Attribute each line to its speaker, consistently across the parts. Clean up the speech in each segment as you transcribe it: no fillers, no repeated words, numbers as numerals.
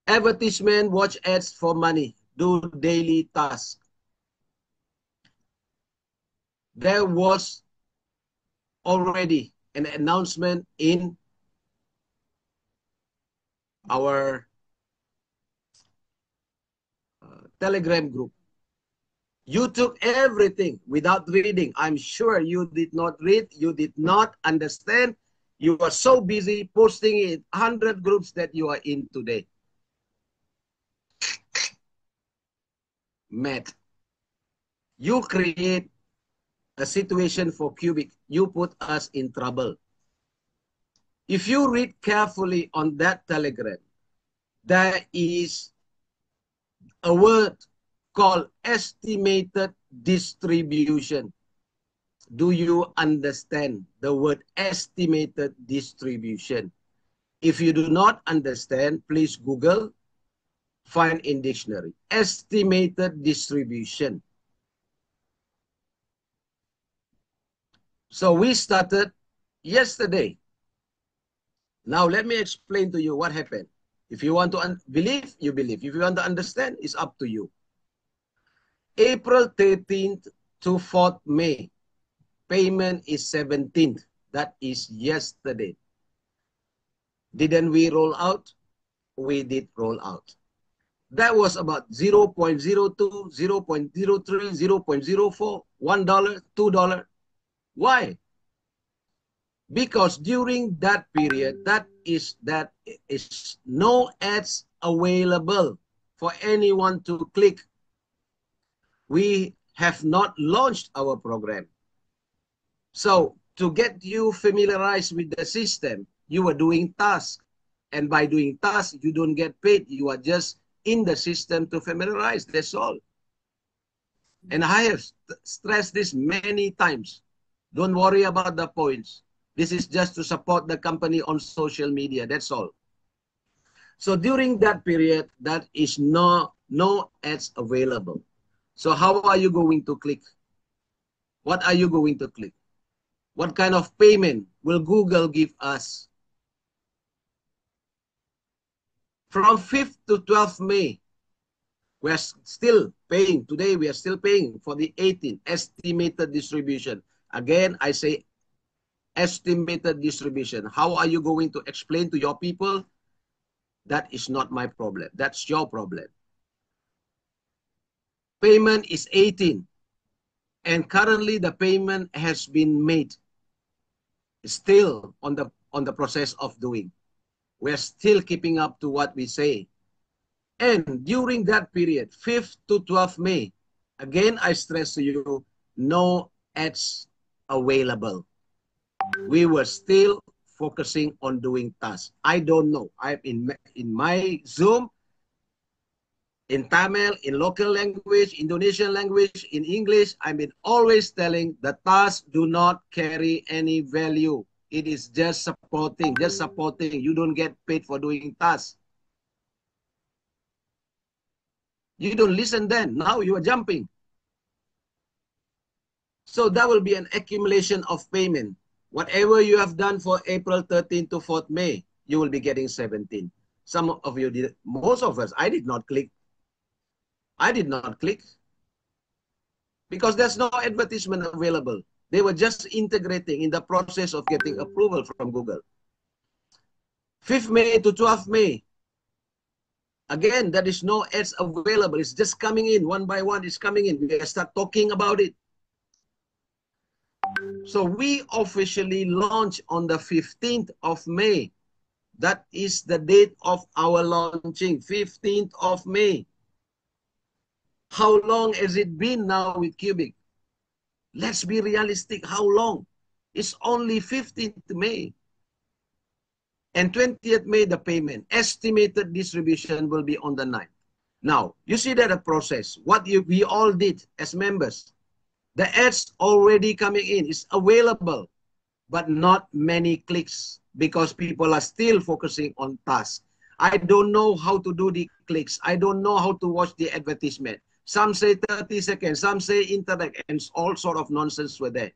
Speaker 1: Advertisement, watch ads for money, do daily tasks. There was already an announcement in our Telegram group. You took everything without reading. I'm sure you did not read, you did not understand. You were so busy posting it, 100 groups that you are in today. Matt, you create a situation for Cubic. You put us in trouble. If you read carefully on that Telegram, there is a word called estimated distribution. Do you understand the word estimated distribution? If you do not understand, please Google, find in dictionary. Estimated distribution. So we started yesterday. Now let me explain to you what happened. If you want to believe, you believe. If you want to understand, it's up to you. April 13th to 4th May. Payment is 17th. That is yesterday. Didn't we roll out? We did roll out. That was about 0.02, 0.03, 0.04, $1, $2. Why? Because during that period, that is no ads available for anyone to click. We have not launched our program. So to get you familiarized with the system, you were doing tasks. And by doing tasks, you don't get paid. You are just in the system to familiarize. That's all. And I have stressed this many times. Don't worry about the points. This is just to support the company on social media. That's all. So during that period, that is no ads available. So how are you going to click? What are you going to click? What kind of payment will Google give us? From 5th to 12th May, we are still paying. Today, we are still paying for the 18th estimated distribution. Again, I say estimated distribution. How are you going to explain to your people? That is not my problem. That's your problem. Payment is 18. And currently, the payment has been made. Still on the process of doing. We're still keeping up to what we say. And during that period, 5th to 12th May, again, I stress to you, no ads available. We were still focusing on doing tasks. I don't know. I'm in my Zoom, in Tamil, in local language, Indonesian language, in English, I've been always telling the tasks do not carry any value. It is just supporting, just supporting. You don't get paid for doing tasks. You don't listen then. Now you are jumping. So that will be an accumulation of payment. Whatever you have done for April 13 to 4th May, you will be getting 17. Some of you did. Most of us, I did not click. I did not click. Because there's no advertisement available. They were just integrating in the process of getting approval from Google. 5th May to 12th May. Again, there is no ads available. It's just coming in one by one. It's coming in. We start talking about it. So we officially launch on the 15th of May. That is the date of our launching, 15th of May. How long has it been now with Cubic? Let's be realistic. How long? It's only 15th May. And 20th May, the payment. Estimated distribution will be on the 9th. Now, you see that a process. What we all did as members. The ads already coming in. It's available, but not many clicks because people are still focusing on tasks. I don't know how to do the clicks. I don't know how to watch the advertisement. Some say 30 seconds, some say interact, and all sort of nonsense were there.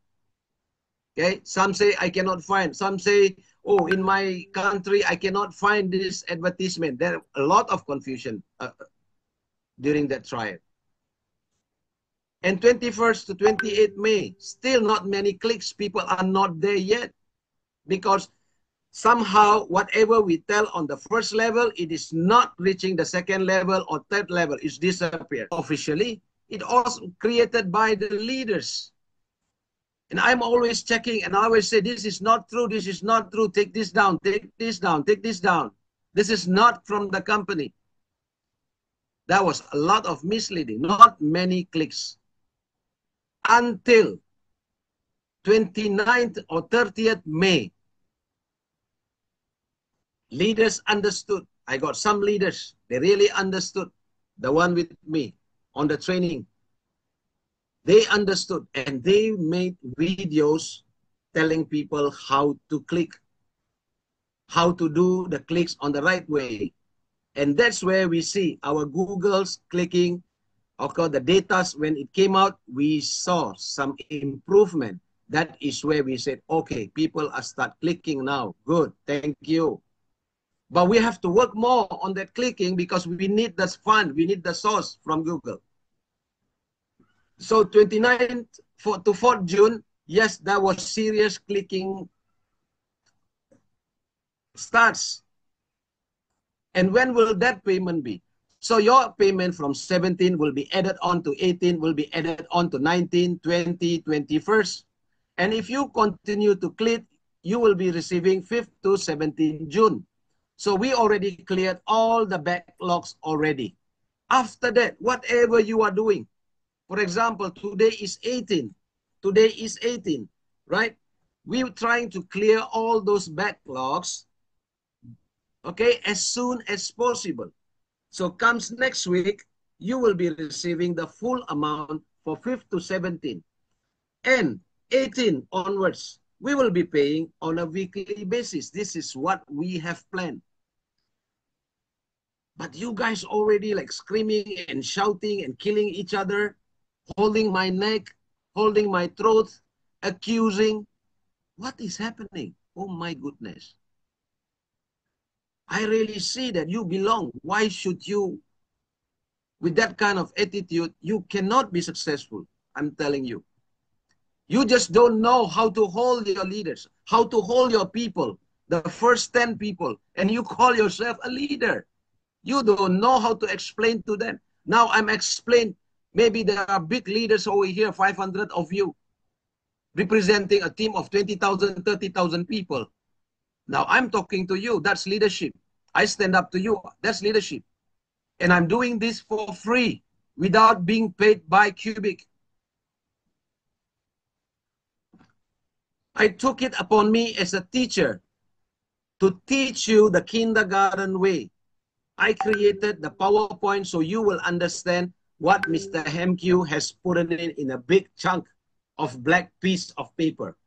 Speaker 1: Okay, some say I cannot find. Some say, oh, in my country, I cannot find this advertisement. There are a lot of confusion during that trial. And 21st to 28 May, still not many clicks. People are not there yet because somehow whatever we tell on the first level, it is not reaching the second level or third level. It's disappeared. Officially, it also created by the leaders. And I'm always checking and I always say, this is not true. This is not true. Take this down. Take this down. Take this down. This is not from the company. That was a lot of misleading. Not many clicks. Until 29th or 30th May, leaders understood. I got some leaders. They really understood. The one with me on the training. They understood and they made videos telling people how to click, how to do the clicks on the right way. And that's where we see our Google's clicking. Of course, the data, when it came out, we saw some improvement. That is where we said, okay, people are start clicking now. Good, thank you. But we have to work more on that clicking because we need the fund, we need the source from Google. So 29th to 4th June, yes, that was serious clicking starts. And when will that payment be? So your payment from 17 will be added on to 18, will be added on to 19, 20, 21st. And if you continue to click, you will be receiving 5th to 17 June. So we already cleared all the backlogs already. After that, whatever you are doing, for example, today is 18. Today is 18, right? We're trying to clear all those backlogs, okay, as soon as possible. So comes next week, you will be receiving the full amount for 5th to 17. And 18 onwards, we will be paying on a weekly basis. This is what we have planned. But you guys already like screaming and shouting and killing each other, holding my neck, holding my throat, accusing. What is happening? Oh my goodness. I really see that you belong. Why should you, with that kind of attitude, you cannot be successful. I'm telling you. You just don't know how to hold your leaders, how to hold your people, the first 10 people, and you call yourself a leader. You don't know how to explain to them. Now I'm explaining. Maybe there are big leaders over here, 500 of you, representing a team of 20,000, 30,000 people. Now I'm talking to you. That's leadership. I stand up to you. That's leadership. And I'm doing this for free without being paid by Cubic. I took it upon me as a teacher to teach you the kindergarten way. I created the PowerPoint so you will understand what Mr. Hemque has put in a big chunk of black piece of paper.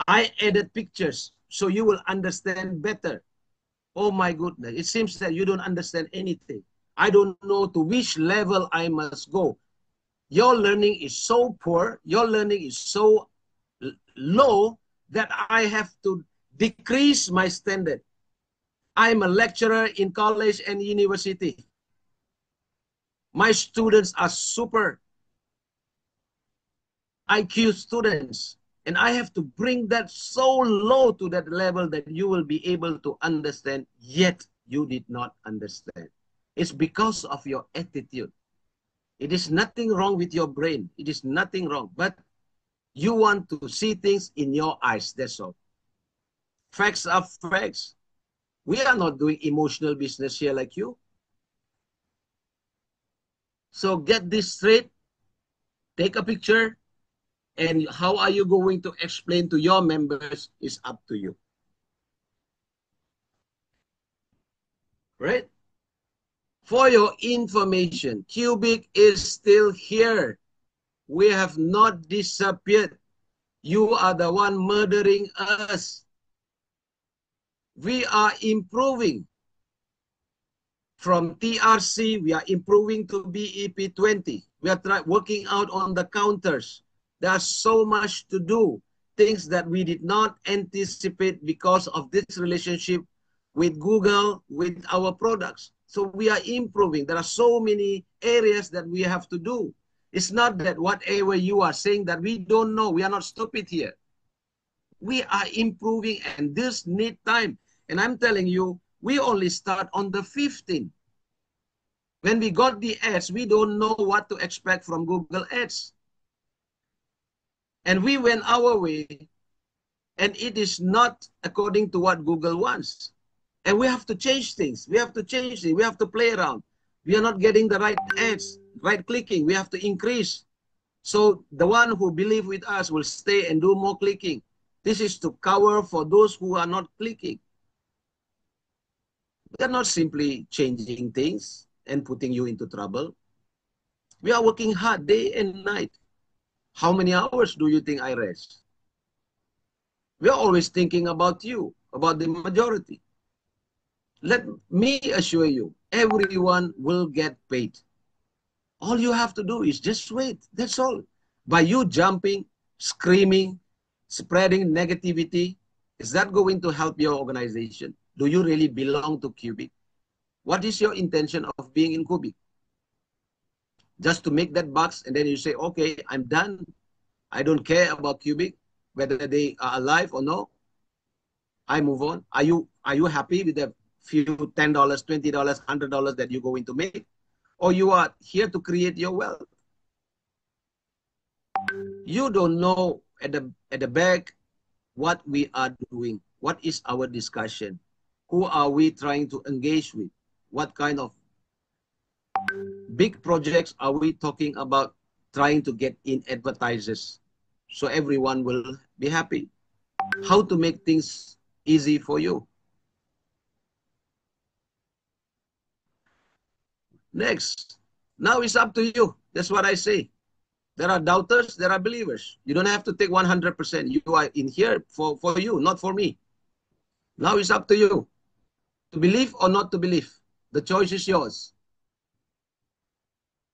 Speaker 1: I added pictures so you will understand better. Oh my goodness, it seems that you don't understand anything. I don't know to which level I must go. Your learning is so poor, your learning is so low that I have to decrease my standard. I'm a lecturer in college and university. My students are super IQ students. And I have to bring that so low to that level that you will be able to understand, yet you did not understand. It's because of your attitude. It is nothing wrong with your brain. It is nothing wrong. But you want to see things in your eyes. That's all. Facts are facts. We are not doing emotional business here like you. So get this straight. Take a picture. And how are you going to explain to your members is up to you. Right? For your information, Cubic is still here. We have not disappeared. You are the one murdering us. We are improving. From TRC, we are improving to BEP20. We are working out on the counters. There's so much to do. things that we did not anticipate because of this relationship with Google, with our products. So we are improving. There are so many areas that we have to do. It's not that whatever you are saying that we don't know. We are not stupid here. We are improving, and this need time. And I'm telling you, we only start on the 15th. When we got the ads, we don't know what to expect from Google Ads. And we went our way, and it is not according to what Google wants. And we have to change things. We have to change things. We have to play around. We are not getting the right ads, right clicking. We have to increase. So the one who believe with us will stay and do more clicking. This is to cover for those who are not clicking. We are not simply changing things and putting you into trouble. We are working hard day and night. How many hours do you think I rest? We are always thinking about you, about the majority. Let me assure you, everyone will get paid. All you have to do is just wait. That's all. By you jumping, screaming, spreading negativity, is that going to help your organization? Do you really belong to Cubic? What is your intention of being in Cubic? Just to make that box and then you say, okay, I'm done. I don't care about Cubic, whether they are alive or no. I move on. Are you happy with the few $10, $20, $100 that you're going to make? Or you are here to create your wealth? You don't know at the back what we are doing. What is our discussion? Who are we trying to engage with? What kind of big projects are we talking about trying to get in advertisers so everyone will be happy? How to make things easy for you? Next. Now it's up to you. That's what I say. There are doubters, there are believers. You don't have to take 100%. You are in here for you, not for me. Now it's up to you to believe or not to believe. The choice is yours.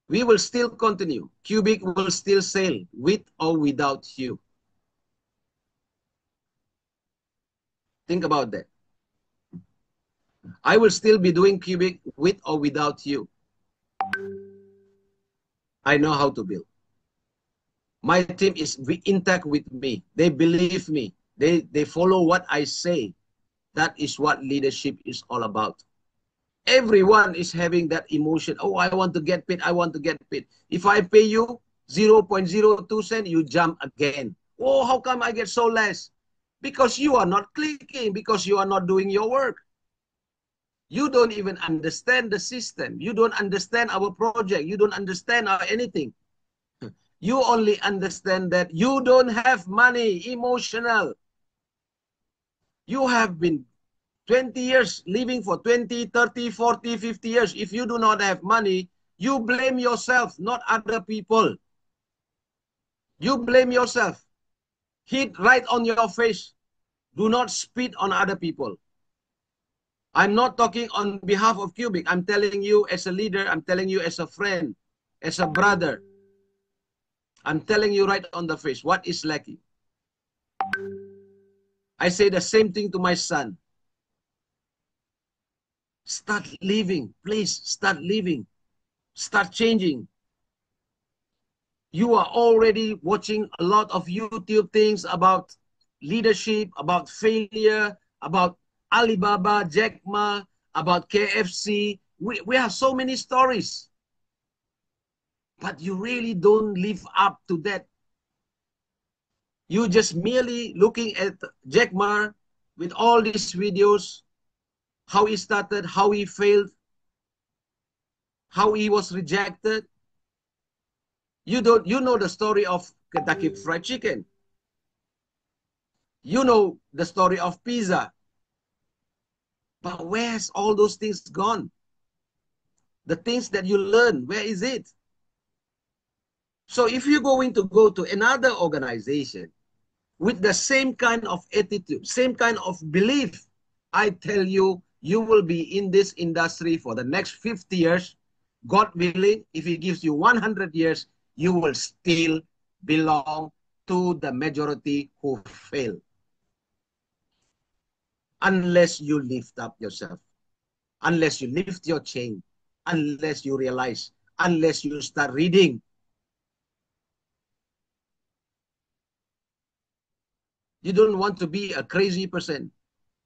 Speaker 1: We will still continue. Cubic will still sail with or without you. Think about that. I will still be doing Cubic with or without you. I know how to build. My team is intact with me. They believe me. They follow what I say. That is what leadership is all about. Everyone is having that emotion. Oh, I want to get paid. I want to get paid. If I pay you 0.02 cents, you jump again. Oh, how come I get so less? Because you are not clicking, because you are not doing your work. You don't even understand the system. You don't understand our project. You don't understand anything. You only understand that you don't have money, emotional. You have been 20 years living for 20, 30, 40, 50 years. If you do not have money, you blame yourself, not other people. You blame yourself. Hit right on your face. Do not spit on other people. I'm not talking on behalf of Cubic. I'm telling you as a leader. I'm telling you as a friend, as a brother. I'm telling you right on the face what is lacking. I say the same thing to my son. Start living. Please start living. Start changing. You are already watching a lot of YouTube things about leadership, about failure, about Alibaba, Jack Ma, about KFC. We have so many stories. But you really don't live up to that. You just merely looking at Jack Ma with all these videos, how he started, how he failed, how he was rejected. You know the story of Kentucky Fried Chicken. You know the story of pizza. But where's all those things gone? The things that you learn, where is it? So if you're going to go to another organization with the same kind of attitude, same kind of belief, I tell you, you will be in this industry for the next 50 years. God willing, if he gives you 100 years, you will still belong to the majority who fail. Unless you lift up yourself, unless you lift your chain, unless you realize, unless you start reading. You don't want to be a crazy person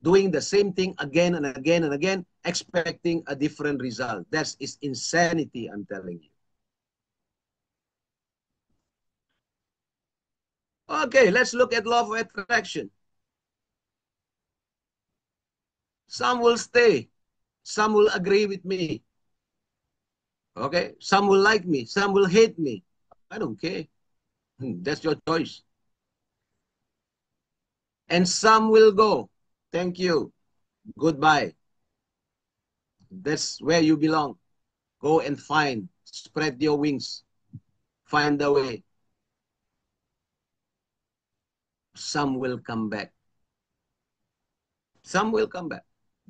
Speaker 1: doing the same thing again and again and again, expecting a different result. That is insanity, I'm telling you. Okay, let's look at law of attraction. Some will stay. Some will agree with me. Okay, some will like me. Some will hate me. I don't care. That's your choice. And some will go. Thank you. Goodbye. That's where you belong. Go and find. Spread your wings. Find a way. Some will come back. Some will come back.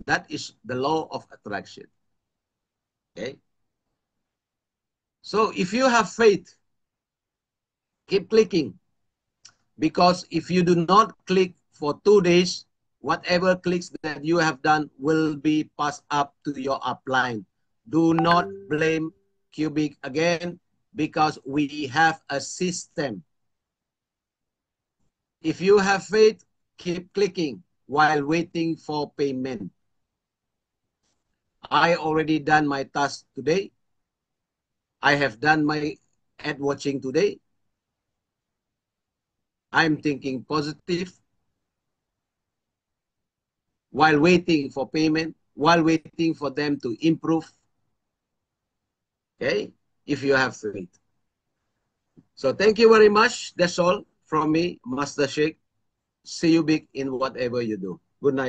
Speaker 1: That is the law of attraction. Okay? So if you have faith, keep clicking. Because if you do not click for 2 days, whatever clicks that you have done will be passed up to your upline. Do not blame Cubic again because we have a system. If you have faith, keep clicking while waiting for payment. I already done my task today. I have done my ad watching today. I'm thinking positive while waiting for payment, while waiting for them to improve. Okay, if you have faith. So thank you very much. That's all from me, Master Sheikh. See you big in whatever you do. Good night.